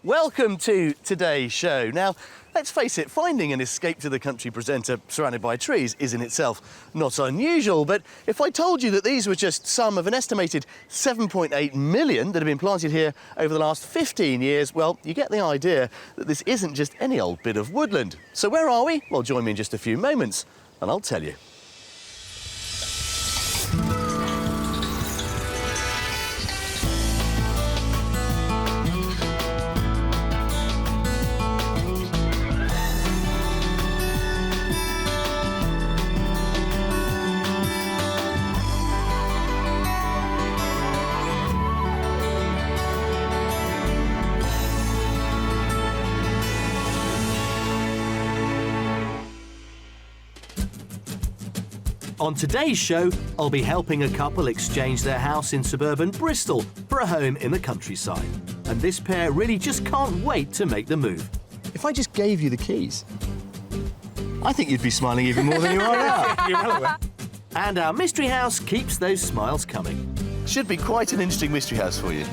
Welcome to today's show. Now, let's face it, finding an escape to the country presenter surrounded by trees is in itself not unusual, but if I told you that these were just some of an estimated 7.8 million that have been planted here over the last 15 years, well, you get the idea that this isn't just any old bit of woodland. So where are we? Well, join me in just a few moments and I'll tell you. On today's show, I'll be helping a couple exchange their house in suburban Bristol for a home in the countryside. And this pair really just can't wait to make the move. If I just gave you the keys, I think you'd be smiling even more than you are now. You're well aware. And our mystery house keeps those smiles coming. Should be quite an interesting mystery house for you.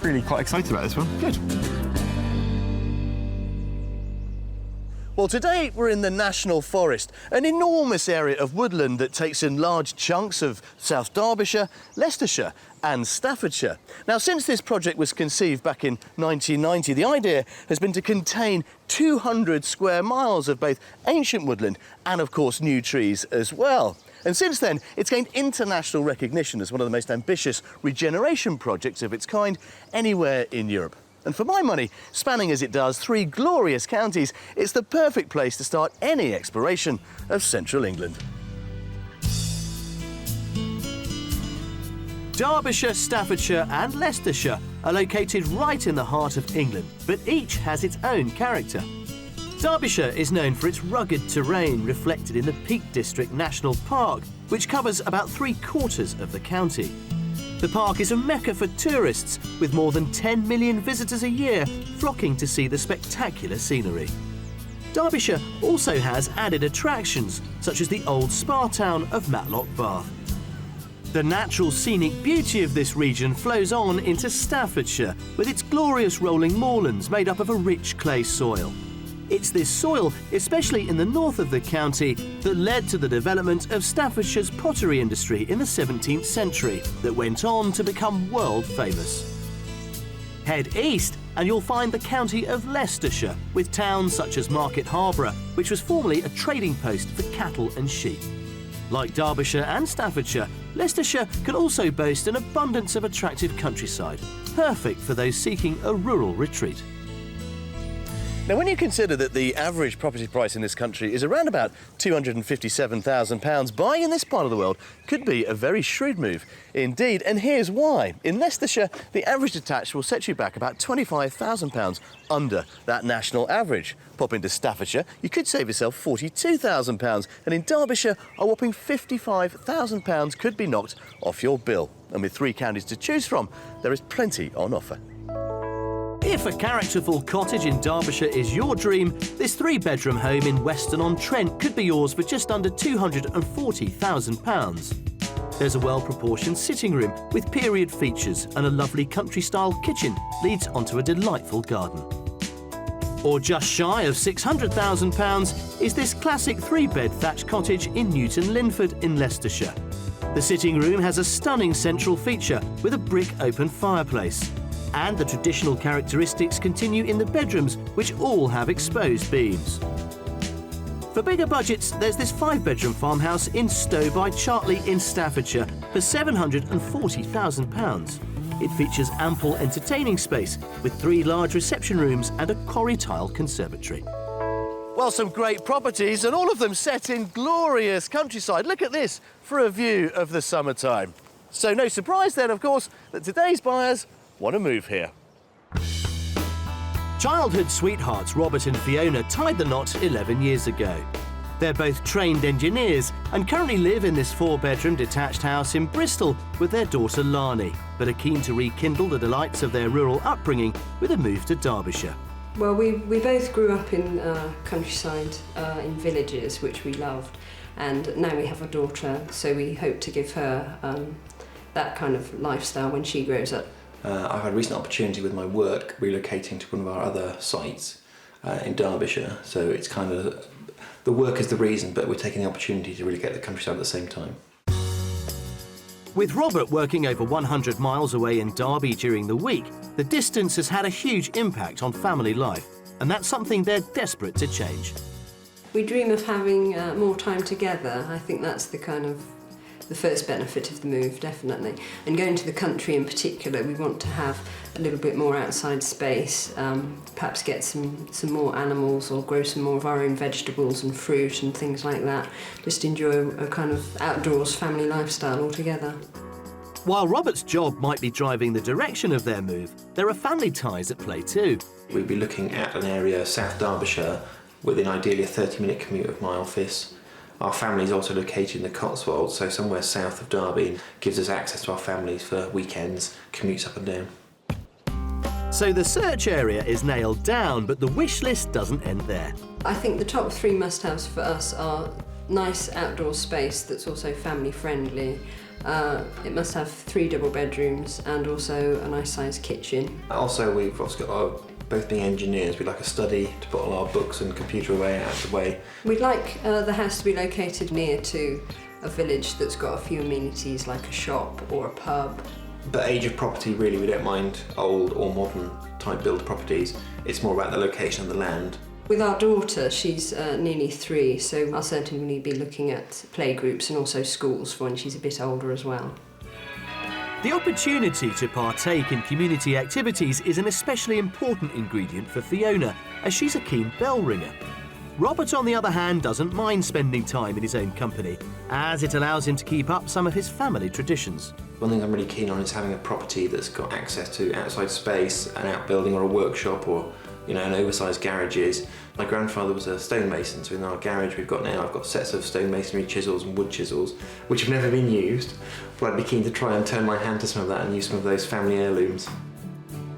Really quite excited about this one. Good. Well, today we're in the National Forest, an enormous area of woodland that takes in large chunks of South Derbyshire, Leicestershire and Staffordshire. Now, since this project was conceived back in 1990, the idea has been to contain 200 square miles of both ancient woodland and, of course, new trees as well. And since then, it's gained international recognition as one of the most ambitious regeneration projects of its kind anywhere in Europe. And for my money, spanning as it does 3 glorious counties, it's the perfect place to start any exploration of central England. Derbyshire, Staffordshire and Leicestershire are located right in the heart of England, but each has its own character. Derbyshire is known for its rugged terrain reflected in the Peak District National Park, which covers about 3/4 of the county. The park is a mecca for tourists, with more than 10 million visitors a year flocking to see the spectacular scenery. Derbyshire also has added attractions, such as the old spa town of Matlock Bath. The natural scenic beauty of this region flows on into Staffordshire, with its glorious rolling moorlands made up of a rich clay soil. It's this soil, especially in the north of the county, that led to the development of Staffordshire's pottery industry in the 17th century that went on to become world famous. Head east and you'll find the county of Leicestershire, with towns such as Market Harborough, which was formerly a trading post for cattle and sheep. Like Derbyshire and Staffordshire, Leicestershire can also boast an abundance of attractive countryside, perfect for those seeking a rural retreat. Now, when you consider that the average property price in this country is around about £257,000, buying in this part of the world could be a very shrewd move indeed, and here's why. In Leicestershire, the average detached will set you back about £25,000 under that national average. Pop into Staffordshire, you could save yourself £42,000, and in Derbyshire, a whopping £55,000 could be knocked off your bill. And with 3 counties to choose from, there is plenty on offer. If a characterful cottage in Derbyshire is your dream, this 3-bedroom home in Weston-on-Trent could be yours for just under £240,000. There's a well-proportioned sitting room with period features, and a lovely country-style kitchen leads onto a delightful garden. Or just shy of £600,000 is this classic 3-bed thatched cottage in Newton Linford in Leicestershire. The sitting room has a stunning central feature with a brick open fireplace. And the traditional characteristics continue in the bedrooms, which all have exposed beams. For bigger budgets, there's this 5-bedroom farmhouse in Stowe by Chartley in Staffordshire for £740,000. It features ample entertaining space with 3 large reception rooms and a quarry tile conservatory. Well, some great properties, and all of them set in glorious countryside. Look at this for a view of the summertime. So no surprise then, of course, that today's buyers want to move here. Childhood sweethearts Robert and Fiona tied the knot 11 years ago. They're both trained engineers and currently live in this 4-bedroom detached house in Bristol with their daughter Lani, but are keen to rekindle the delights of their rural upbringing with a move to Derbyshire. Well, we both grew up in countryside, in villages, which we loved, and now we have a daughter, so we hope to give her that kind of lifestyle when she grows up. I've had a recent opportunity with my work relocating to one of our other sites in Derbyshire, so it's kind of, the work is the reason, but we're taking the opportunity to really get the countryside at the same time. With Robert working over 100 miles away in Derby during the week, the distance has had a huge impact on family life, and that's something they're desperate to change. We dream of having more time together. I think that's the first benefit of the move, definitely. And going to the country in particular, we want to have a little bit more outside space, perhaps get some more animals or grow some more of our own vegetables and fruit and things like that. Just enjoy a kind of outdoors family lifestyle altogether. While Robert's job might be driving the direction of their move, there are family ties at play too. We'd be looking at an area, South Derbyshire, within ideally a 30-minute commute of my office. Our family is also located in the Cotswolds, so somewhere south of Derby, and gives us access to our families for weekends, commutes up and down. So the search area is nailed down, but the wish list doesn't end there. I think the top 3 must-haves for us are nice outdoor space that's also family friendly. It must have 3 double bedrooms and also a nice sized kitchen. Also, we've also got both being engineers, we'd like a study to put all our books and computer away out of the way. We'd like the house to be located near to a village that's got a few amenities like a shop or a pub. But age of property, really, we don't mind old or modern type build properties. It's more about the location of the land. With our daughter, she's nearly 3, so I'll certainly be looking at playgroups and also schools for when she's a bit older as well. The opportunity to partake in community activities is an especially important ingredient for Fiona, as she's a keen bell ringer. Robert, on the other hand, doesn't mind spending time in his own company, as it allows him to keep up some of his family traditions. One thing I'm really keen on is having a property that's got access to outside space, an outbuilding or a workshop, or an oversized garages. My grandfather was a stonemason, so in our garage I've got sets of stonemasonry chisels and wood chisels, which have never been used, but I'd be keen to try and turn my hand to some of that and use some of those family heirlooms.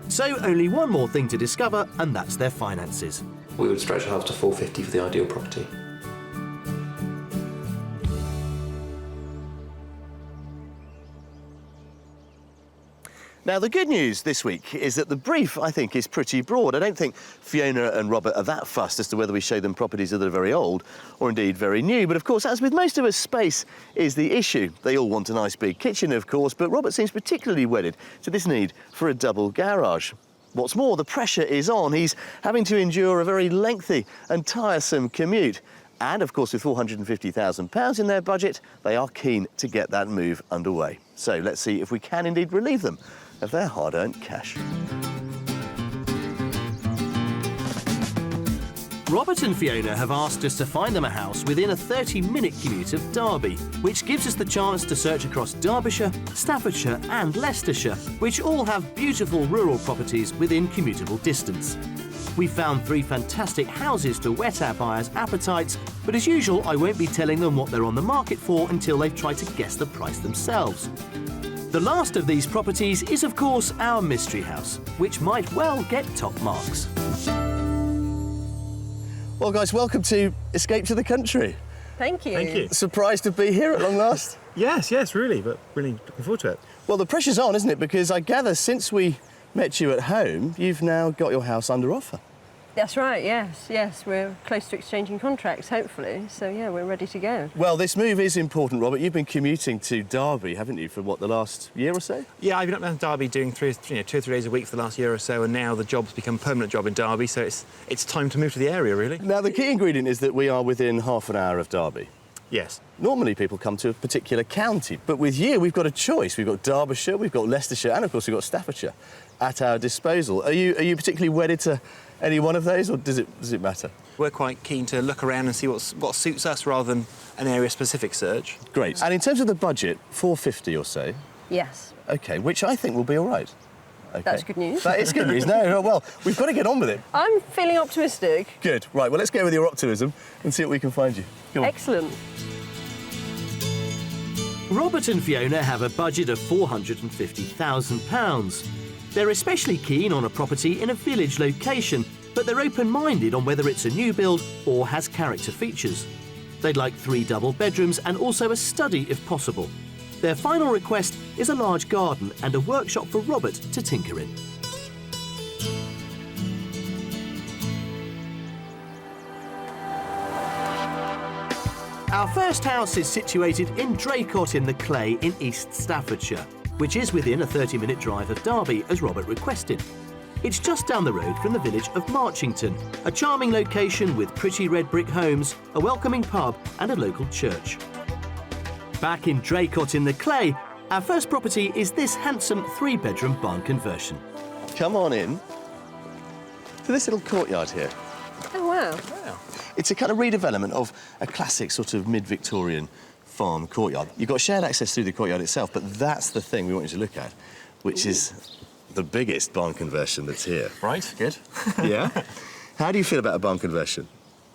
So only one more thing to discover, and that's their finances. We would stretch ourselves to 450 for the ideal property. Now, the good news this week is that the brief, I think, is pretty broad. I don't think Fiona and Robert are that fussed as to whether we show them properties that are very old or indeed very new. But of course, as with most of us, space is the issue. They all want a nice big kitchen, of course, but Robert seems particularly wedded to this need for a double garage. What's more, the pressure is on. He's having to endure a very lengthy and tiresome commute. And of course, with £450,000 in their budget, they are keen to get that move underway. So let's see if we can indeed relieve them of their hard-earned cash. Robert and Fiona have asked us to find them a house within a 30-minute commute of Derby, which gives us the chance to search across Derbyshire, Staffordshire and Leicestershire, which all have beautiful rural properties within commutable distance. We found 3 fantastic houses to whet our buyers' appetites, but as usual, I won't be telling them what they're on the market for until they've tried to guess the price themselves. The last of these properties is, of course, our mystery house, which might well get top marks. Well, guys, welcome to Escape to the Country. Thank you. Thank you. Surprised to be here at long last? Yes, really, but really looking forward to it. Well, the pressure's on, isn't it? Because I gather since we met you at home, you've now got your house under offer. That's right, yes. We're close to exchanging contracts, hopefully. So, yeah, we're ready to go. Well, this move is important, Robert. You've been commuting to Derby, haven't you, for, the last year or so? Yeah, I've been up down to Derby doing 2 or 3 days a week for the last year or so, and now the job's become a permanent job in Derby, so it's time to move to the area, really. Now, the key ingredient is that we are within half an hour of Derby. Yes. Normally people come to a particular county, but with you we've got a choice. We've got Derbyshire, we've got Leicestershire, and of course we've got Staffordshire at our disposal. Are you particularly wedded to any one of those, or does it matter? We're quite keen to look around and see what suits us rather than an area-specific search. Great. And in terms of the budget, 450 or so? Yes. OK, which I think will be all right. Okay. That's good news. That is good news. No, well, we've got to get on with it. I'm feeling optimistic. Good. Right, well, let's go with your optimism and see what we can find you. Go on. Excellent. Robert and Fiona have a budget of £450,000. They're especially keen on a property in a village location, but they're open-minded on whether it's a new build or has character features. They'd like 3 double bedrooms and also a study if possible. Their final request is a large garden and a workshop for Robert to tinker in. Our first house is situated in Draycott in the Clay in East Staffordshire, which is within a 30-minute drive of Derby, as Robert requested. It's just down the road from the village of Marchington, a charming location with pretty red brick homes, a welcoming pub and a local church. Back in Draycott in the Clay, our first property is this handsome 3-bedroom barn conversion. Come on in to this little courtyard here. Oh, wow. It's a kind of redevelopment of a classic sort of mid-Victorian farm courtyard. You've got shared access through the courtyard itself, but that's the thing we want you to look at, which is the biggest barn conversion that's here. Right, good. Yeah? How do you feel about a barn conversion?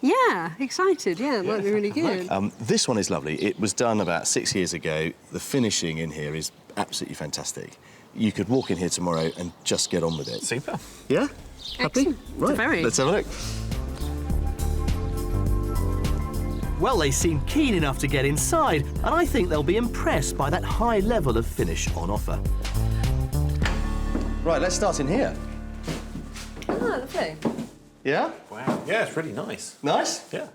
Yeah, excited. Yeah, it might be really good. This one is lovely. It was done about 6 years ago. The finishing in here is absolutely fantastic. You could walk in here tomorrow and just get on with it. Super. Yeah? Happy? Excellent. Right, Very. let's have a look. Well, they seem keen enough to get inside, and I think they'll be impressed by that high level of finish on offer. Right, let's start in here. Oh, lovely. Yeah? Wow. Yeah, it's really nice. Nice? Yeah.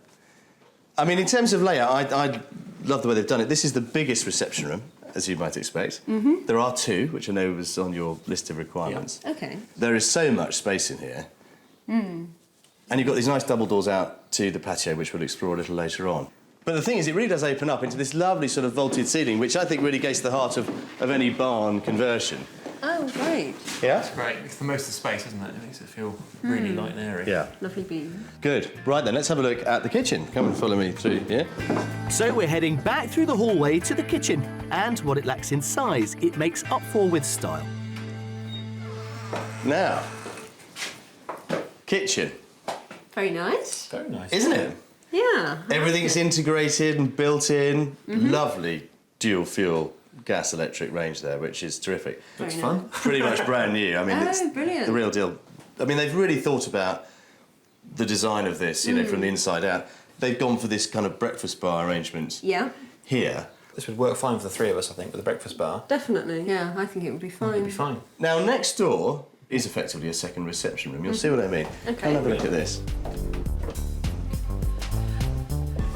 I mean, in terms of layout, I love the way they've done it. This is the biggest reception room, as you might expect. Mm-hmm. There are 2, which I know was on your list of requirements. Yeah. OK. There is so much space in here. Mm. And you've got these nice double doors out to the patio, which we'll explore a little later on. But the thing is, it really does open up into this lovely sort of vaulted ceiling, which I think really gets to the heart of any barn conversion. Oh, great. Yeah? It's great. It's the most of space, isn't it? It makes it feel really light and airy. Yeah. Lovely beam. Good. Right then, let's have a look at the kitchen. Come and follow me through, yeah? So we're heading back through the hallway to the kitchen, and what it lacks in size, it makes up for with style. Now, kitchen. Very nice. Very nice. Isn't it? Yeah. Everything's integrated and built in. Lovely dual fuel gas electric range there, which is terrific. Looks Very fun. Pretty much brand new. I mean, Oh, it's brilliant. the real deal. I mean, they've really thought about the design of this, you know, from the inside out. They've gone for this kind of breakfast bar arrangement Yeah. here. This would work fine for the 3 of us, I think, with the breakfast bar. Definitely. Yeah, I think it would be fine. It'd be fine. Now, next door is effectively a second reception room. You'll see what I mean. Okay. Come and have a look at this.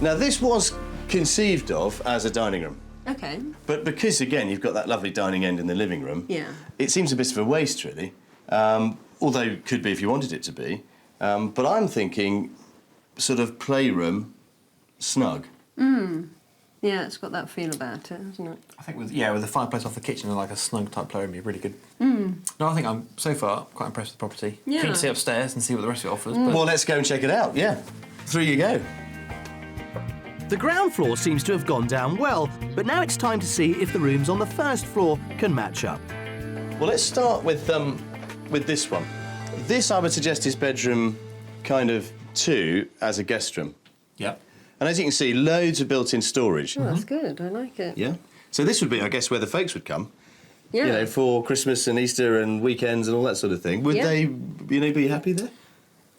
Now, this was conceived of as a dining room. OK. But because, again, you've got that lovely dining end in the living room, Yeah. it seems a bit of a waste, really. Although it could be if you wanted it to be. But I'm thinking sort of playroom, snug. Yeah, it's got that feel about it, hasn't it? I think with the fireplace off the kitchen and like a snug type playroom would be really good. No, I think I'm so far quite impressed with the property. Yeah. Keen to see upstairs and see what the rest of it offers. But Well, let's go and check it out, yeah. Through you go. The ground floor seems to have gone down well, but now it's time to see if the rooms on the first floor can match up. Well, let's start with this one. This, I would suggest, is bedroom kind of 2 as a guest room. yeah. And as you can see, loads of built-in storage. Oh, that's good. I like it. Yeah. So this would be, I guess, where the folks would come. Yeah. You know, for Christmas and Easter and weekends and all that sort of thing. Would Yeah. they, you know, be happy there?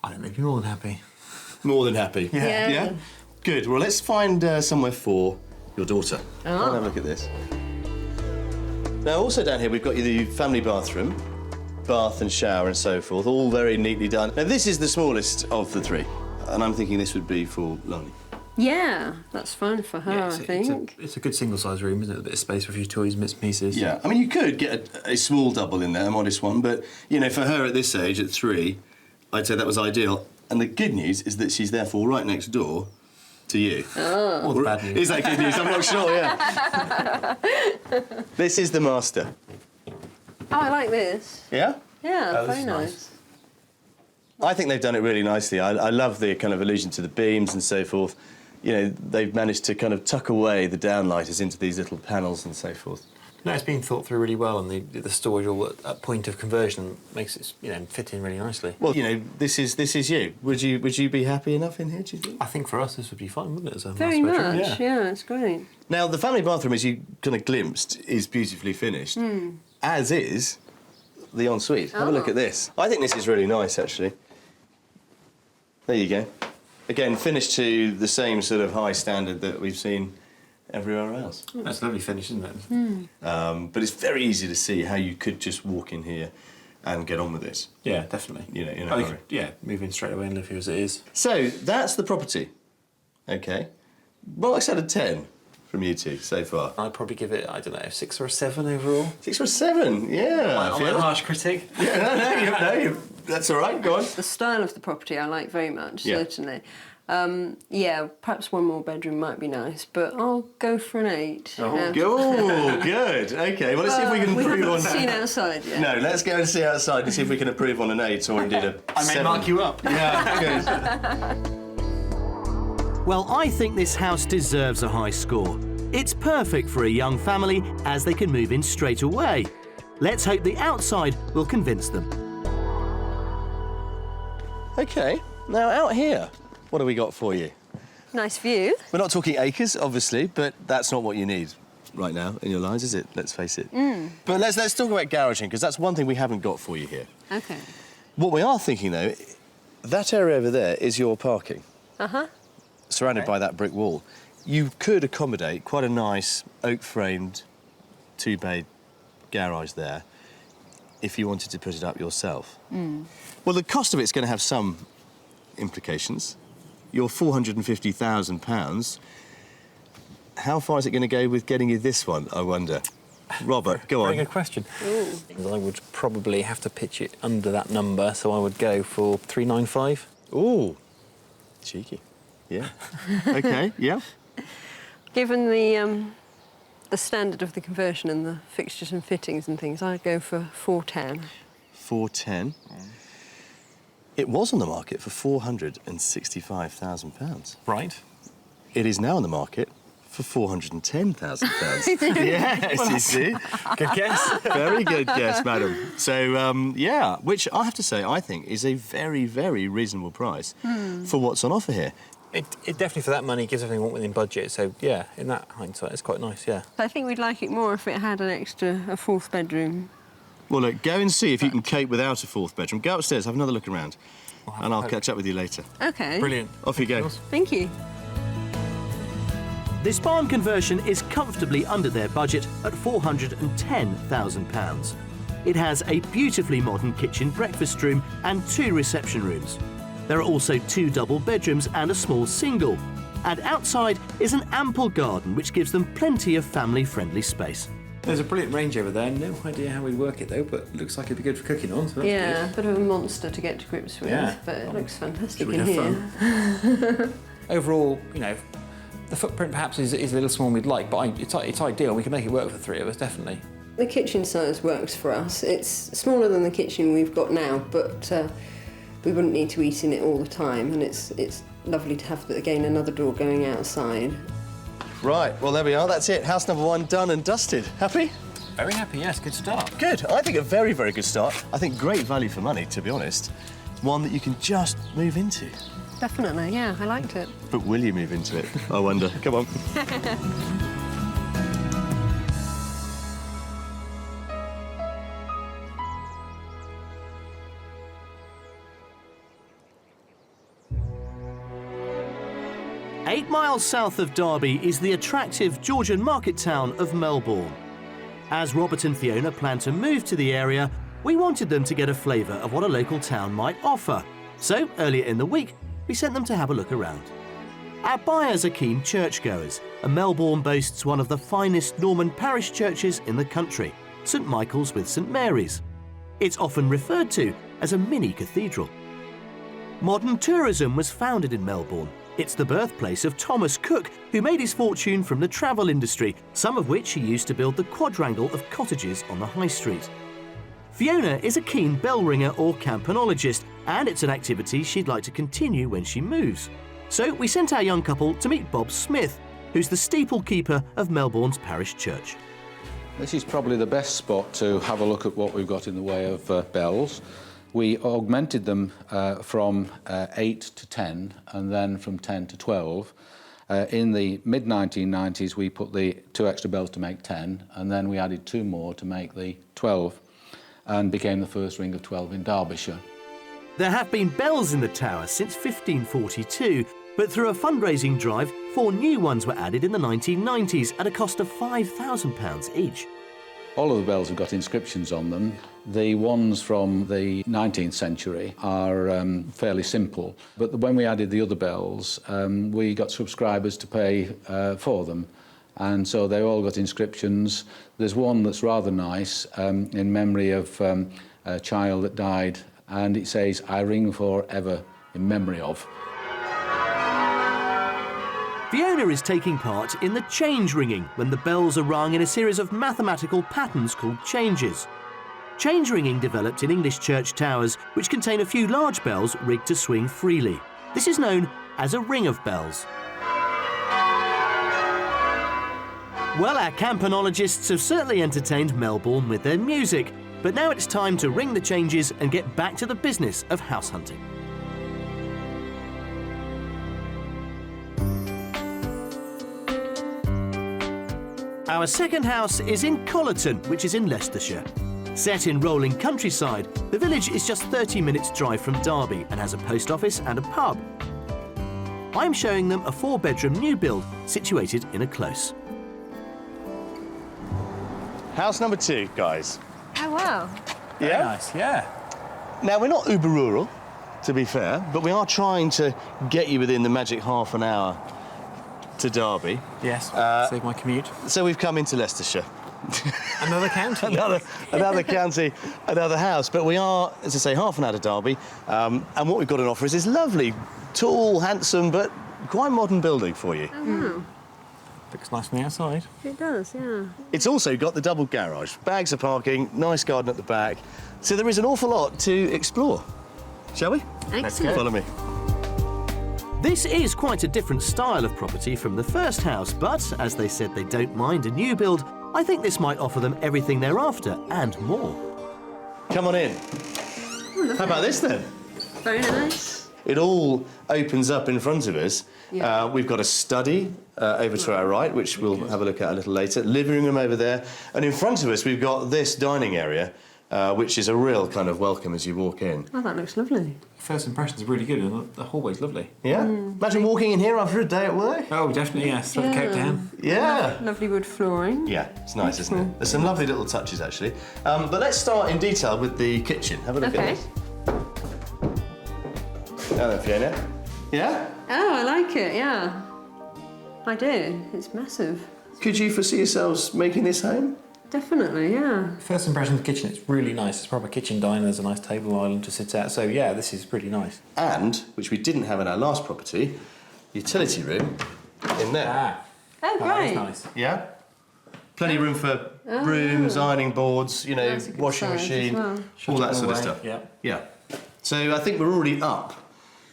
I think they'd be more than happy. More than happy. Yeah. Yeah? Good. Well, let's find somewhere for your daughter. Oh. Come and have a look at this. Now, also down here, we've got the family bathroom, bath and shower and so forth, all very neatly done. Now, this is the smallest of the 3, and I'm thinking this would be for Lonnie. Yeah, that's fine for her, I think. It's a good single-size room, isn't it? A bit of space for a few toys and bits and pieces. Yeah, I mean, you could get a small double in there, a modest one, but, you know, for her at this age, at 3, I'd say that was ideal. And the good news is that she's therefore right next door to you. Oh. Or the bad news. Is that good news? I'm not sure, yeah. This is the master. Oh, I like this. Yeah? Yeah, Oh, this very is nice. nice. I think they've done it really nicely. I love the kind of allusion to the beams and so forth. You know, they've managed to kind of tuck away the downlighters into these little panels and so forth. No, it's been thought through really well, and the storage all at point of conversion makes it, you know, fit in really nicely. Well, you know, this is you. Would you be happy enough in here, do you think? I think for us this would be fine, wouldn't it? As a Very master bedroom? much, yeah, it's great. Now, the family bathroom, as you kind of glimpsed, is beautifully finished, as is the ensuite. Have a look at this. I think this is really nice, actually. There you go. Again, finished to the same sort of high standard that we've seen everywhere else. That's a lovely finish, isn't it? But it's very easy to see how you could just walk in here and get on with this. Yeah, definitely. You know, in a I hurry. think, yeah, move in straight away and live here as it is. So that's the property. Okay. Marks out of 10 from you two so far. I'd probably give it, I don't know, 6 or a 7 overall. 6 or 7, yeah. I'm a harsh critic. Yeah, no, that's all right. Go on. The style of the property I like very much, Yeah. certainly. Yeah, perhaps one more bedroom might be nice, but I'll go for an 8. Oh, good. Okay, well, let's see if we can we improve haven't on seen outside yet. No, let's go and see outside and see if we can improve on an 8 or indeed a 7. I may mark you up. Yeah, good. Well, I think this house deserves a high score. It's perfect for a young family as they can move in straight away. Let's hope the outside will convince them. Okay, now out here, what have we got for you? Nice view. We're not talking acres, obviously, but that's not what you need right now in your lives, is it? Let's face it. But let's talk about garaging, because that's one thing we haven't got for you here. Okay. What we are thinking, though, that area over there is your parking. Uh-huh. Surrounded by that brick wall. You could accommodate quite a nice oak-framed 2-bay garage there if you wanted to put it up yourself. Well, the cost of it's going to have some implications. Your £450,000. How far is it going to go with getting you this one, I wonder? Robert, go on. Very good question. I would probably have to pitch it under that number, so I would go for 395. Ooh, cheeky. Yeah. OK, yeah. Given the standard of the conversion and the fixtures and fittings and things, I'd go for 410. 410. It was on the market for £465,000. Right. It is now on the market for £410,000. Yes, you see. Good guess. Very good guess, madam. So, yeah, which I have to say, I think is a very, very reasonable price for what's on offer here. It definitely, for that money, gives everything within budget. So, yeah, in that hindsight, it's quite nice, yeah. I think we'd like it more if it had a 4th bedroom. Well, look, go and see if you can cope without a 4th bedroom. Go upstairs, have another look around, and I'll catch up with you later. OK. Brilliant. Off you go. Thank you. This barn conversion is comfortably under their budget at £410,000. It has a beautifully modern kitchen breakfast room and 2 reception rooms. There are also 2 double bedrooms and a small single. And outside is an ample garden which gives them plenty of family-friendly space. There's a brilliant range over there. No idea how we'd work it, though, but it looks like it'd be good for cooking on, so that's Yeah, a bit of a monster to get to grips with, Yeah. but it looks fantastic Should we in have here. Overall, you know, the footprint perhaps is a little smaller than we'd like, but it's ideal. We can make it work for 3 of us, definitely. The kitchen size works for us. It's smaller than the kitchen we've got now, but we wouldn't need to eat in it all the time, and it's lovely to have, again, another door going outside. Right, well, there we are. That's it. House number 1 done and dusted. Happy? Very happy, yes. Good start. Good. I think a very, very good start. I think great value for money, to be honest. One that you can just move into. Definitely, yeah, I liked it. But will you move into it? I wonder. Come on. Eight miles south of Derby is the attractive Georgian market town of Melbourne. As Robert and Fiona plan to move to the area, we wanted them to get a flavour of what a local town might offer. So, earlier in the week, we sent them to have a look around. Our buyers are keen churchgoers, and Melbourne boasts one of the finest Norman parish churches in the country, St Michael's with St Mary's. It's often referred to as a mini cathedral. Modern tourism was founded in Melbourne. It's the birthplace of Thomas Cook, who made his fortune from the travel industry, some of which he used to build the quadrangle of cottages on the high street. Fiona is a keen bell ringer or campanologist, and it's an activity she'd like to continue when she moves. So we sent our young couple to meet Bob Smith, who's the steeple keeper of Melbourne's parish church. This is probably the best spot to have a look at what we've got in the way of bells. We augmented them from 8 to 10 and then from 10 to 12. In the mid-1990s, we put the 2 extra bells to make 10, and then we added 2 more to make the 12, and became the first ring of 12 in Derbyshire. There have been bells in the tower since 1542, But through a fundraising drive, 4 new ones were added in the 1990s at a cost of £5,000 each. All of the bells have got inscriptions on them. The ones from the 19th century are fairly simple, but when we added the other bells, we got subscribers to pay for them, and so they all got inscriptions. There's one that's rather nice in memory of a child that died, and it says, "I ring for ever in memory of." Fiona is taking part in the change ringing, when the bells are rung in a series of mathematical patterns called changes. Change ringing developed in English church towers, which contain a few large bells rigged to swing freely. This is known as a ring of bells. Well, our campanologists have certainly entertained Melbourne with their music, but now it's time to ring the changes and get back to the business of house hunting. Our second house is in Collerton, which is in Leicestershire. Set in rolling countryside, the village is just 30 minutes drive from Derby and has a post office and a pub. I'm showing them a 4-bedroom new build situated in a close. House number 2, guys. Oh, wow. Yeah? Nice, yeah. Now, we're not uber rural, to be fair, but we are trying to get you within the magic half an hour to Derby. Yes, save my commute. So we've come into Leicestershire. Another county. another county, another house. But we are, as I say, half an hour to Derby. And what we've got on offer is this lovely, tall, handsome, but quite modern building for you. Oh, wow. Looks nice from the outside. It does, yeah. It's also got the double garage, bags of parking, nice garden at the back. So there is an awful lot to explore. Shall we? Excellent. Follow me. This is quite a different style of property from the first house, but as they said they don't mind a new build, I think this might offer them everything they're after and more. Come on in. Oh, How about this then? Very nice. It all opens up in front of us. Yeah. We've got a study over to our right, which we'll have a look at a little later. Living room over there. And in front of us, we've got this dining area, which is a real kind of welcome as you walk in. Oh, that looks lovely. First impressions are really good, and the hallway's lovely. Yeah? Imagine walking in here after a day at work. Oh, definitely, yes. Throw the coat down. Yeah. Lovely wood flooring. Yeah, it's nice, isn't it? There's some lovely little touches, actually. But let's start in detail with the kitchen. Have a look at this. Now then, Fiona. Yeah? Oh, I like it, yeah. I do. It's massive. Could you foresee yourselves making this home? Definitely, yeah. First impression of the kitchen, it's really nice. It's a proper kitchen diner, there's a nice table island to sit at. So, yeah, this is pretty nice. And, which we didn't have in our last property, utility room in there. Ah. Oh, That is great. nice. Yeah? Plenty of room for brooms, ironing boards, you know, That's a good washing size as machine, well. all that sort of Away, stuff. Yeah. Yeah. So I think we're already up,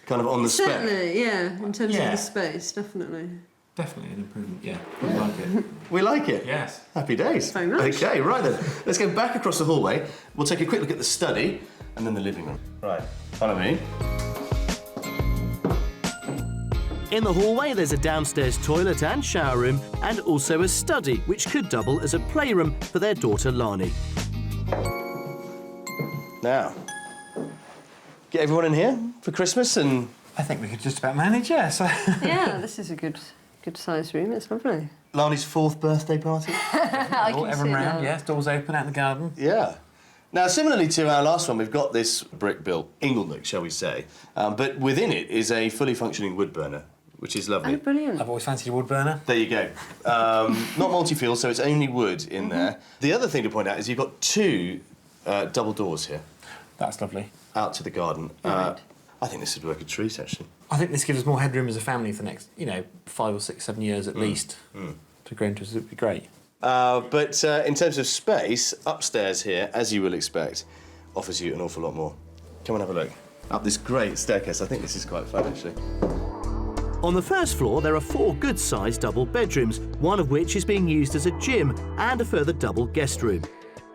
kind of on the spec. Certainly, yeah, in terms of Yeah. the space, definitely. Definitely an improvement, yeah. We like it. We like it. Yes. Happy days. Very much. Okay, right then. Let's go back across the hallway. We'll take a quick look at the study and then the living room. Right, follow me. In the hallway, there's a downstairs toilet and shower room, and also a study, which could double as a playroom for their daughter Lani. Now, get everyone in here for Christmas and... I think we could just about manage, yes. Yeah, this is a good size room. It's lovely. Lani's 4th birthday party. Everyone round, yes. Doors open out in the garden. Yeah. Now, similarly to our last one, we've got this brick-built inglenook, shall we say, but within it is a fully functioning wood burner, which is lovely. Oh, brilliant. I've always fancied a wood burner. There you go. Not multi-fuel, so it's only wood in there. The other thing to point out is you've got 2 double doors here That's lovely. out to the garden. Right. I think this would work a treat, actually. I think this gives us more headroom as a family for the next, 5 or 6, 7 years at least. To grow into, it would be great. But in terms of space, upstairs here, as you will expect, offers you an awful lot more. Come and have a look. Up this great staircase. I think this is quite fun, actually. On the first floor, there are 4 good-sized double bedrooms, one of which is being used as a gym and a further double guest room.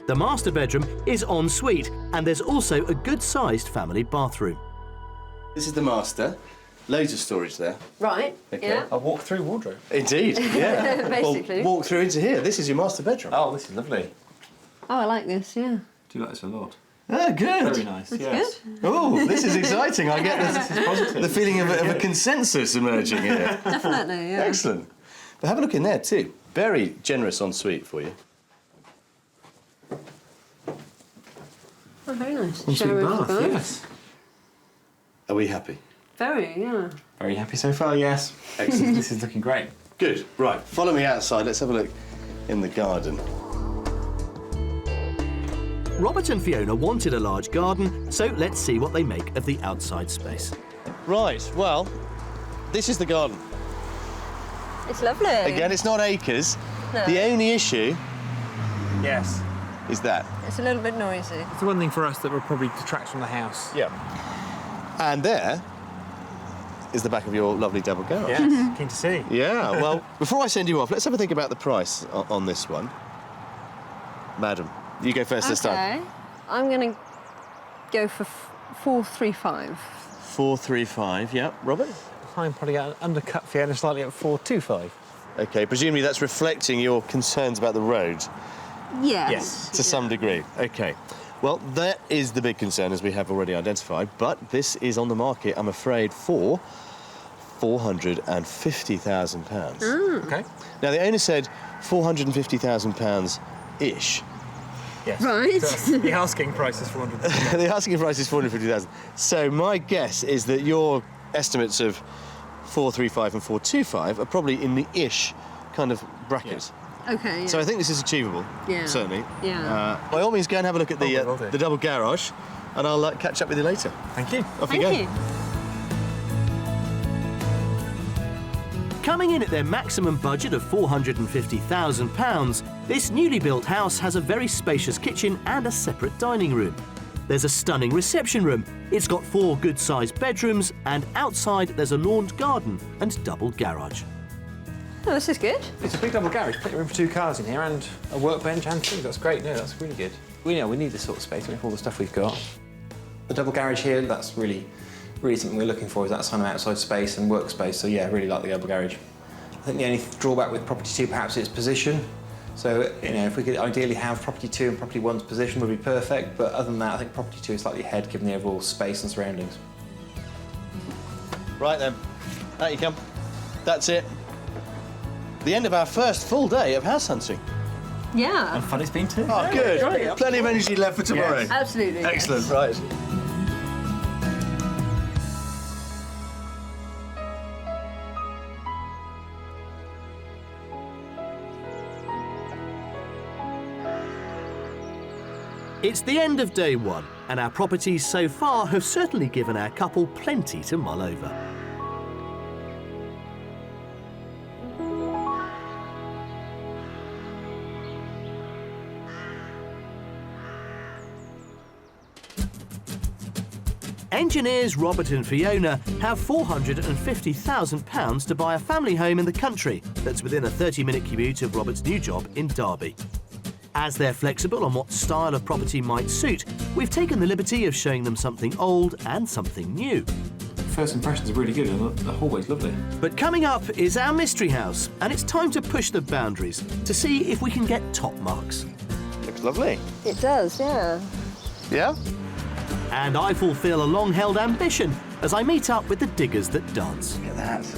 The master bedroom is en suite, and there's also a good-sized family bathroom. This is the master. Loads of storage there. Right, Okay. yeah. A walk-through wardrobe. Indeed, yeah. Basically. Well, walk through into here. This is your master bedroom. Oh, this is lovely. Oh, I like this, yeah. Do you like this a lot? Oh, good. Very nice, That's yes. good. Oh, this is exciting. I get the feeling of a consensus emerging here. Definitely, yeah. Excellent. But have a look in there too. Very generous ensuite for you. Oh, very nice. Ensuite Shower of bath, the bath. yes. Are we happy? Very, yeah. Very happy so far, yes. Excellent. This is looking great. Good. Right, follow me outside. Let's have a look in the garden. Robert and Fiona wanted a large garden, so let's see what they make of the outside space. Right, well, this is the garden. It's lovely. Again, it's not acres. No. The only issue Yes. is that. It's a little bit noisy. It's the one thing for us that will probably detract from the house. Yeah. And there is the back of your lovely double garage. Yes, keen to see. Yeah, well, before I send you off, let's have a think about the price on this one. Madam, you go first this time. Okay. I'm going to go for 435. 435, yeah. Robert? I'm probably going to undercut Fiona slightly at 425. OK, presumably that's reflecting your concerns about the road Yes. to some degree. OK. Well, that is the big concern, as we have already identified, but this is on the market, I'm afraid, for £450,000. OK. Now, the owner said £450,000-ish. Yes. Right. So the asking price is 400. The asking price is £450,000. So my guess is that your estimates of 435 and 425 are probably in the ish kind of bracket. Okay, yeah. So I think this is achievable, Yeah. certainly. Yeah. By all means, go and have a look at Will do. the double garage, and I'll catch up with you later. Thank you. Off you Thank go. you. Coming in at their maximum budget of £450,000, this newly built house has a very spacious kitchen and a separate dining room. There's a stunning reception room. It's got 4 good-sized bedrooms, and outside there's a lawned garden and double garage. Oh, this is good. It's a big double garage. Plenty of room for 2 cars in here and a workbench and things. That's great. No, that's really good. We need this sort of space with all the stuff we've got. The double garage here, that's really something we're looking for, is that kind of outside space and workspace. So yeah, I really like the double garage. I think the only drawback with property 2 perhaps is its position. So, if we could ideally have property 2 and property 1's position would be perfect, but other than that, I think property 2 is slightly ahead given the overall space and surroundings. Right then, out you come. That's it. The end of our first full day of house hunting. Yeah. And fun it's been too. Oh, good. Plenty of energy left for tomorrow. Yes. Absolutely. Excellent, right. It's the end of day 1, and our properties so far have certainly given our couple plenty to mull over. Engineers Robert and Fiona have £450,000 to buy a family home in the country that's within a 30-minute commute of Robert's new job in Derby. As they're flexible on what style of property might suit, we've taken the liberty of showing them something old and something new. First impressions are really good and the hallway's lovely. But coming up is our mystery house, and it's time to push the boundaries to see if we can get top marks. Looks lovely. It does, yeah. Yeah? And I fulfil a long-held ambition as I meet up with the diggers that dance. Look at that.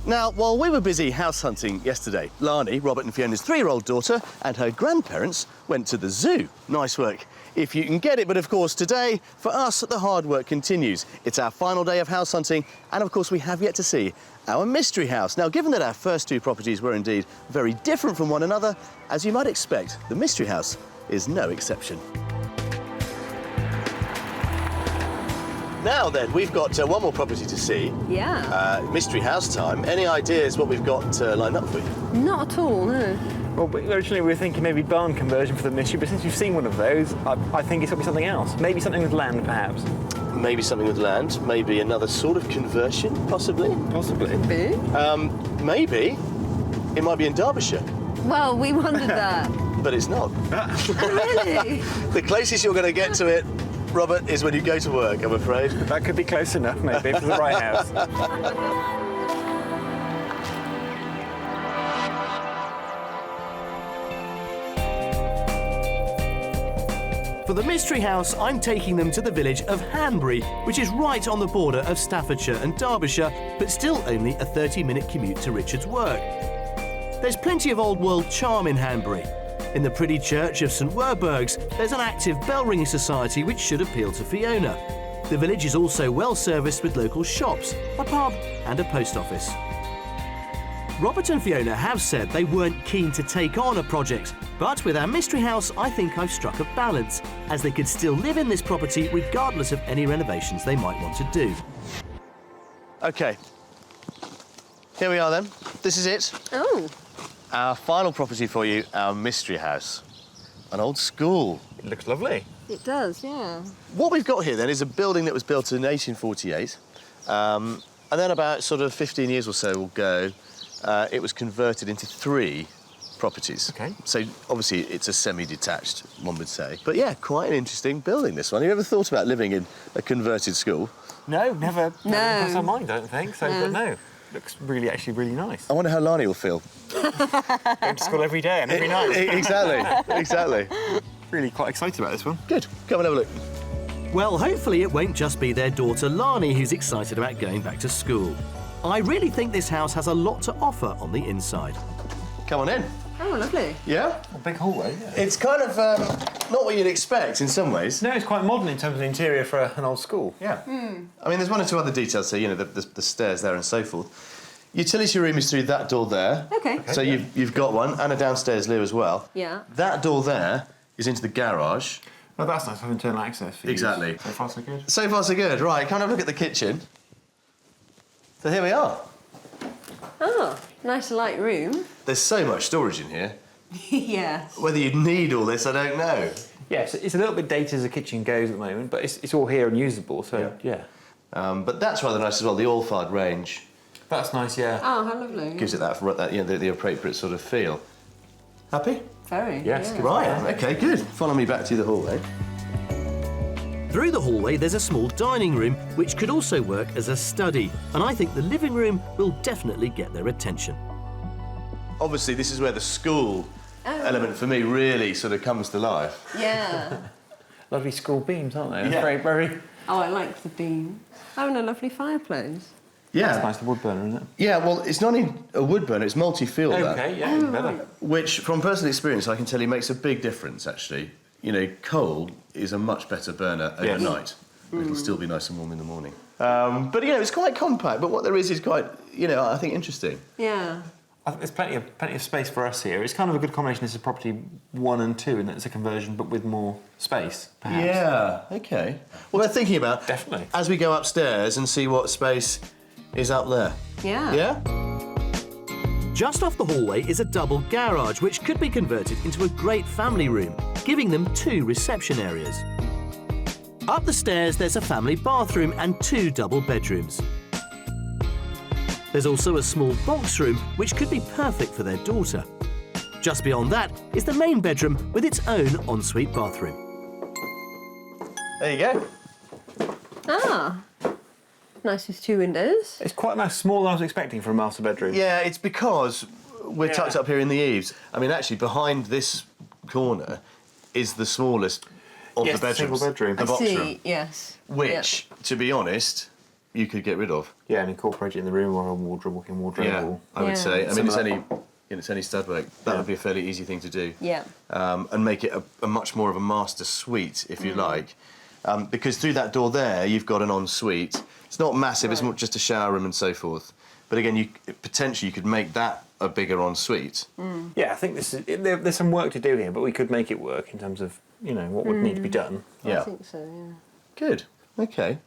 Now, while we were busy house hunting yesterday, Lani, Robert and Fiona's 3-year-old daughter, and her grandparents went to the zoo. Nice work, if you can get it. But of course, today, for us, the hard work continues. It's our final day of house hunting, and of course, we have yet to see our mystery house. Now, given that our first 2 properties were indeed very different from one another, as you might expect, the mystery house is no exception. Now then, we've got one more property to see. Yeah. Mystery house time. Any ideas what we've got lined up for you? Not at all, no. Well, originally we were thinking maybe barn conversion for the mystery, but since you've seen one of those, I think it's got to be something else. Maybe something with land, perhaps. Maybe something with land. Maybe another sort of conversion, possibly. Possibly. Boo. Maybe it might be in Derbyshire, Well, we wondered that. but it's not. Really? The closest you're going to get to it, Robert, is when you go to work, I'm afraid. That could be close enough, maybe, for the right house. For the mystery house, I'm taking them to the village of Hanbury, which is right on the border of Staffordshire and Derbyshire, but still only a 30-minute commute to Richard's work. There's plenty of old world charm in Hanbury. In the pretty church of St Werburgh's, there's an active bell-ringing society which should appeal to Fiona. The village is also well serviced with local shops, a pub and a post office. Robert and Fiona have said they weren't keen to take on a project, but with our mystery house, I think I've struck a balance, as they could still live in this property regardless of any renovations they might want to do. OK. Here we are then. This is it. Oh. Our final property for you, our mystery house. An old school. It looks lovely. It does, yeah. What we've got here then is a building that was built in 1848. And then about sort of 15 years or so ago, it was converted into 3 properties. OK. So, obviously, it's a semi-detached, one would say. But, yeah, quite an interesting building, this one. Have you ever thought about living in a converted school? No, never. No. Crossed our mind, I don't think. So, but no. Looks actually really nice. I wonder how Lani will feel. Going to school every day and every night. Exactly, exactly. Really quite excited about this one. Good. Come and have a look. Well, hopefully it won't just be their daughter Lani who's excited about going back to school. I really think this house has a lot to offer on the inside. Come on in. Oh, lovely. Yeah? A big hallway. Yeah. It's kind of not what you'd expect in some ways. No, it's quite modern in terms of the interior for an old school. Yeah. I mean, there's 1 or 2 other details here, you know, the stairs there and so forth. Utility room is through that door there. OK. So you've got one, and a downstairs loo as well. Yeah. That door there is into the garage. Oh, that's nice, having internal access for you. Exactly. So far, so good. So far, so good. Right, come and have a look at the kitchen. So here we are. Oh, nice light room. There's so much storage in here. Yes. Whether you'd need all this, I don't know. Yes, it's a little bit dated as the kitchen goes at the moment, but it's all here and usable, so yeah. But that's rather nice as well, the all-fired range. That's nice, yeah. Oh, how lovely. Gives it that you know, the appropriate sort of feel. Happy? Very. Yes, yeah. good. Right, OK, good. Follow me back to the hallway. Through the hallway, there's a small dining room, which could also work as a study, and I think the living room will definitely get their attention. Obviously, this is where the school element for me really sort of comes to life. Yeah. Lovely school beams, aren't they? Yeah. Very, very... Oh, I like the beam. Oh, and a lovely fireplace. Yeah. That's nice, the wood burner, isn't it? Yeah, well, it's not in a wood burner, it's multi-fuel, that. OK, yeah, even better. Right. Which, from personal experience, I can tell you makes a big difference, actually. You know, coal is a much better burner overnight. It'll still be nice and warm in the morning. But, you know, it's quite compact, but what there is quite, you know, I think interesting. Yeah. I think there's plenty of space for us here. It's kind of a good combination. This is property 1 and 2, and it's a conversion, but with more space, perhaps. Yeah, OK. Well, we're thinking about... Definitely. As we go upstairs and see what space is up there. Yeah. Yeah? Just off the hallway is a double garage, which could be converted into a great family room, giving them 2 reception areas. Up the stairs, there's a family bathroom and 2 double bedrooms. There's also a small box room, which could be perfect for their daughter. Just beyond that is the main bedroom with its own ensuite bathroom. There you go. Ah. Nice with 2 windows. It's quite nice, smaller than I was expecting for a master bedroom. Yeah, it's because we're tucked up here in the eaves. I mean, actually, behind this corner is the smallest of the bedrooms. Single bedroom. The box room. Yes. Which, to be honest, you could get rid of. Yeah, and incorporate it in the room or a wardrobe, walk-in wardrobe. Yeah, Or... I would say. I mean, Similar. it's only stud work. That would be a fairly easy thing to do. Yeah. And make it a much more of a master suite, if you like. Because through that door there, you've got an ensuite. It's not massive, it's more just a shower room and so forth. But again, potentially you could make that a bigger ensuite. Yeah, I think there's some work to do here, but we could make it work in terms of, you know, what would need to be done. Yeah. I think so, yeah. Good. OK.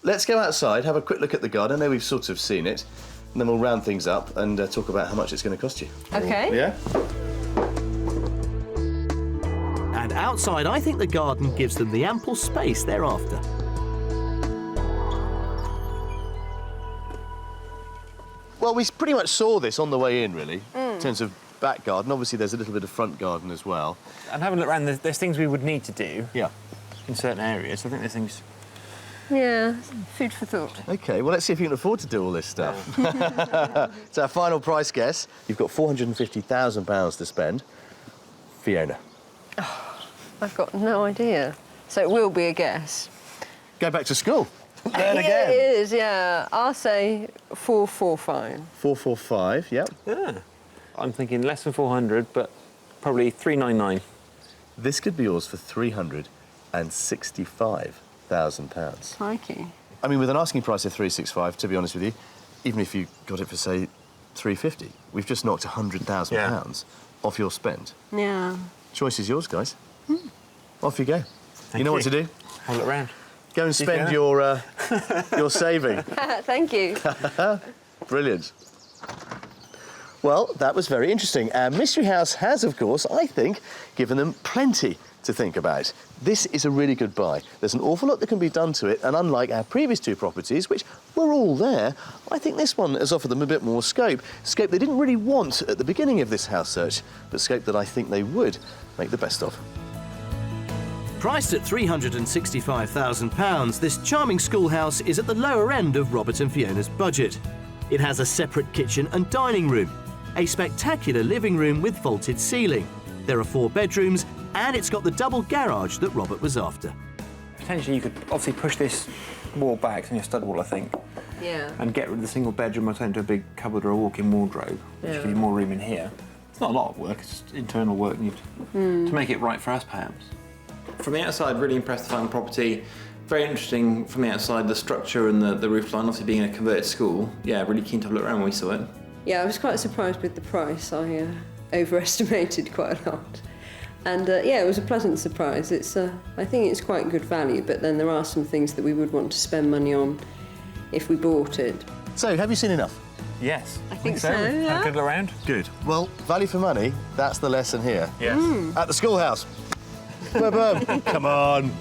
Let's go outside, have a quick look at the garden. I know we've sort of seen it. And then we'll round things up and talk about how much it's going to cost you. OK. Yeah? And outside, I think the garden gives them the ample space they're after. Well, we pretty much saw this on the way in, really, in terms of back garden. Obviously, there's a little bit of front garden as well. And having a look around, there's things we would need to do Yeah. in certain areas. I think there's things... Yeah, food for thought. OK, well, let's see if you can afford to do all this stuff. It's our final price guess. You've got £450,000 to spend. Fiona. I've got no idea. So it will be a guess. Go back to school. Learn Yeah, again. it is, yeah. I'll say 445. 445, yep. Yeah. I'm thinking less than 400, but probably 399. This could be yours for £365,000. Crikey. I mean, with an asking price of 365, to be honest with you, even if you got it for, say, 350, we've just knocked £100,000 off your spend. Yeah. Choice is yours, guys. Off you go. You know what to do. Have a look round. Go and spend your saving. Thank you. Brilliant. Well, that was very interesting. And Mystery House has, of course, I think, given them plenty to think about. This is a really good buy. There's an awful lot that can be done to it, and unlike our previous two properties, which were all there, I think this one has offered them a bit more scope. Scope they didn't really want at the beginning of this house search, but scope that I think they would make the best of. Priced at £365,000, this charming schoolhouse is at the lower end of Robert and Fiona's budget. It has a separate kitchen and dining room, a spectacular living room with vaulted ceiling. There are 4 bedrooms, and it's got the double garage that Robert was after. Potentially, you could obviously push this wall back, it's in your stud wall, I think, Yeah. and get rid of the single bedroom or turn into a big cupboard or a walk-in wardrobe, which gives you more room in here. It's not a lot of work, it's just internal work needed to make it right for us, perhaps. From the outside, really impressed with the property. Very interesting from the outside, the structure and the roof line, obviously being a converted school. Yeah, really keen to have a look around when we saw it. Yeah, I was quite surprised with the price. I overestimated quite a lot. And yeah, it was a pleasant surprise. It's, I think it's quite good value, but then there are some things that we would want to spend money on if we bought it. So, have you seen enough? Yes. I think so, yeah. Have a good look around. Good. Well, value for money, that's the lesson here. Yes. At the schoolhouse. Boom, boom. Come on.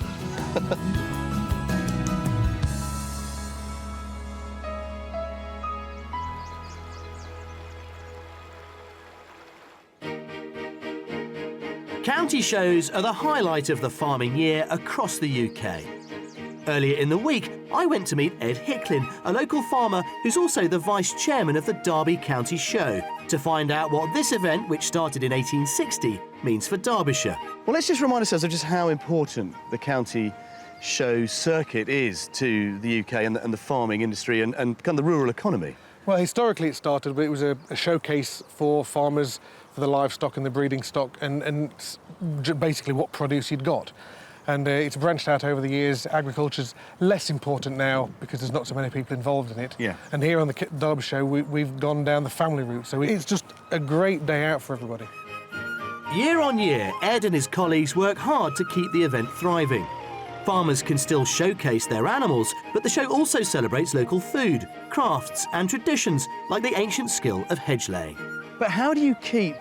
County shows are the highlight of the farming year across the UK. Earlier in the week, I went to meet Ed Hicklin, a local farmer who's also the vice chairman of the Derby County Show, to find out what this event, which started in 1860, means for Derbyshire. Well, let's just remind ourselves of just how important the county show circuit is to the UK and the farming industry and kind of the rural economy. Well, historically it started, but it was a showcase for farmers, for the livestock and the breeding stock, and basically what produce you'd got. And it's branched out over the years. Agriculture's less important now because there's not so many people involved in it. Yeah. And here on the Derby Show, we've gone down the family route, so it's just a great day out for everybody. Year on year, Ed and his colleagues work hard to keep the event thriving. Farmers can still showcase their animals, but the show also celebrates local food, crafts and traditions, like the ancient skill of hedge laying. But how do you keep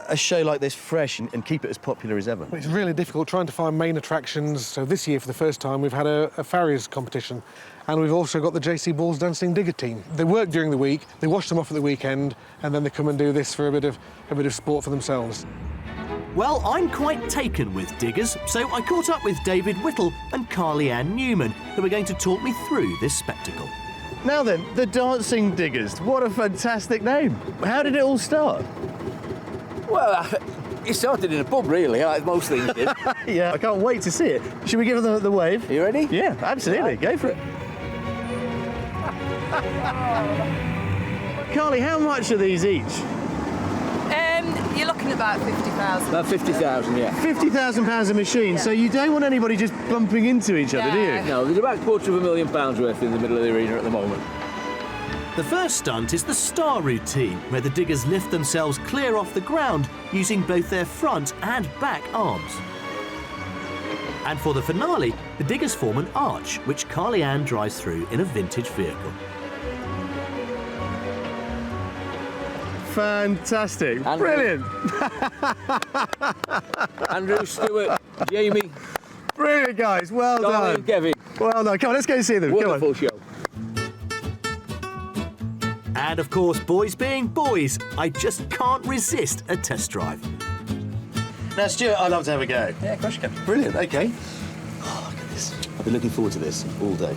a show like this fresh and keep it as popular as ever? It's really difficult trying to find main attractions. So this year, for the first time, we've had a farriers competition, and we've also got the JC Balls Dancing Digger team. They work during the week, they wash them off at the weekend, and then they come and do this for a bit of sport for themselves. Well, I'm quite taken with diggers, so I caught up with David Whittle and Carly Ann Newman, who are going to talk me through this spectacle. Now then, the Dancing Diggers. What a fantastic name. How did it all start? Well, it started in a pub, really, like most things did. Yeah, I can't wait to see it. Should we give them the wave? You ready? Yeah, absolutely. Go for it. Carly, how much are these each? You're looking at about 50,000. About 50,000, yeah. £50,000 a machine, so you don't want anybody just bumping into each other, do you? No, there's about £250,000 worth in the middle of the arena at the moment. The first stunt is the star routine, where the diggers lift themselves clear off the ground using both their front and back arms. And for the finale, the diggers form an arch, which Carly Ann drives through in a vintage vehicle. Fantastic. Andrew. Brilliant. Andrew, Stuart, Jamie, Brilliant, guys. Well Charlie done. and Kevin. Well done. Come on, let's go and see them. Wonderful show. And of course, boys being boys, I just can't resist a test drive. Now, Stuart, I'd love to have a go. Yeah, of course you can. Brilliant, OK. Oh, look at this. I've been looking forward to this all day.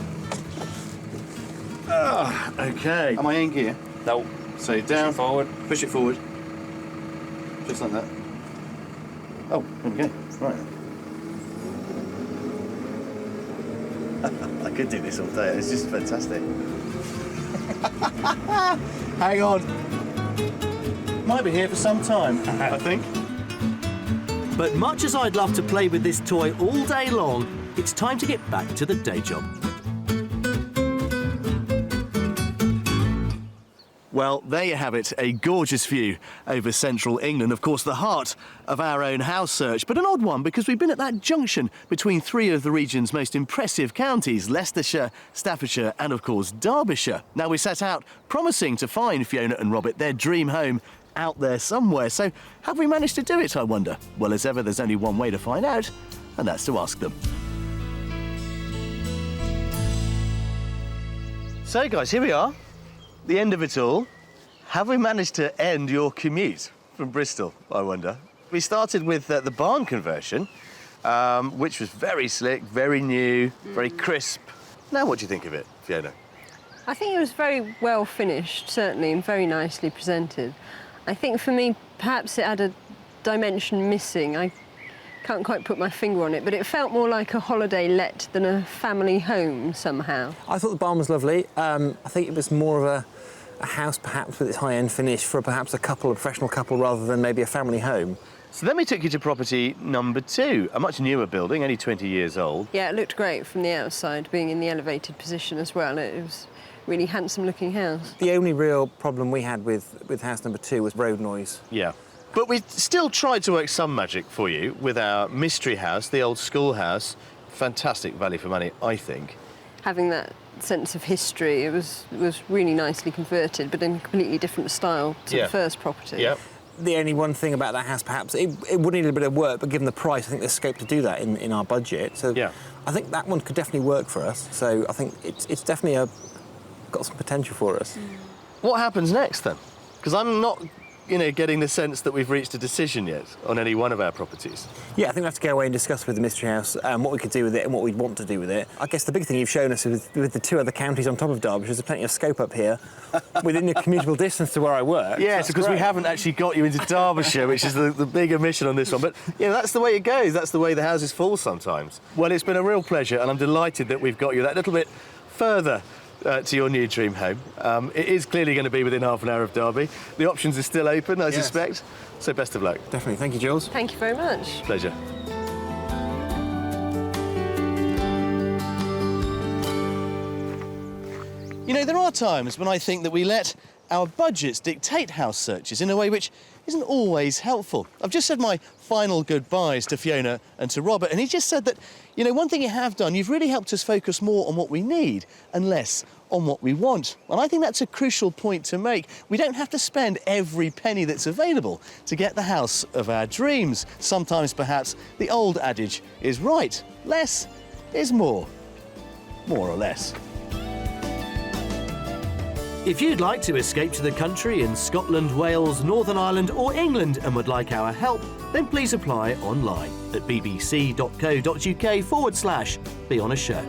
OK. Am I in gear? No. So down, Forward. push it forward. Just like that. Oh, there we go. Right. I could do this all day. It's just fantastic. Hang on. Might be here for some time, I think. But much as I'd love to play with this toy all day long, it's time to get back to the day job. Well, there you have it, a gorgeous view over central England. Of course, the heart of our own house search, but an odd one because we've been at that junction between three of the region's most impressive counties, Leicestershire, Staffordshire and, of course, Derbyshire. Now, we set out promising to find Fiona and Robert their dream home out there somewhere. So have we managed to do it, I wonder? Well, as ever, there's only one way to find out, and that's to ask them. So, guys, here we are. The end of it all. Have we managed to end your commute from Bristol, I wonder? We started with the barn conversion, which was very slick, very new, very crisp. Now, what do you think of it, Fiona? I think it was very well finished, certainly, and very nicely presented. I think for me, perhaps it had a dimension missing. I can't quite put my finger on it, but it felt more like a holiday let than a family home somehow. I thought the barn was lovely. I think it was more of a house, perhaps, with its high-end finish for perhaps a professional couple, rather than maybe a family home. So then we took you to property number 2, a much newer building, only 20 years old. Yeah, it looked great from the outside, being in the elevated position as well. It was a really handsome-looking house. The only real problem we had with house number 2 was road noise. Yeah. But we still tried to work some magic for you with our mystery house, the old schoolhouse. Fantastic value for money, I think. Having that sense of history, it was really nicely converted, but in a completely different style to the first property. Yep. The only one thing about that house, perhaps, it would need a bit of work, but given the price, I think there's scope to do that in our budget. So yeah. I think that one could definitely work for us. So I think it's definitely got some potential for us. What happens next, then? Because I'm not, getting the sense that we've reached a decision yet on any one of our properties. Yeah, I think we have to go away and discuss with the Mystery House what we could do with it and what we'd want to do with it. I guess the big thing you've shown us with the 2 other counties on top of Derbyshire, there's plenty of scope up here within a commutable distance to where I work. Yes, because we haven't actually got you into Derbyshire, which is the big omission on this one. But, that's the way it goes. That's the way the houses fall sometimes. Well, it's been a real pleasure, and I'm delighted that we've got you that little bit further to your new dream home. It is clearly going to be within half an hour of Derby. The options are still open, I suspect. So best of luck. Definitely. Thank you, Jules. Thank you very much. Pleasure. There are times when I think that we let our budgets dictate house searches in a way which isn't always helpful. I've just said my final goodbyes to Fiona and to Robert, and he just said that, one thing you have done, you've really helped us focus more on what we need and less on what we want. And I think that's a crucial point to make. We don't have to spend every penny that's available to get the house of our dreams. Sometimes, perhaps, the old adage is right. Less is more. More or less. If you'd like to escape to the country in Scotland, Wales, Northern Ireland or England and would like our help, then please apply online at bbc.co.uk/Be On A Show.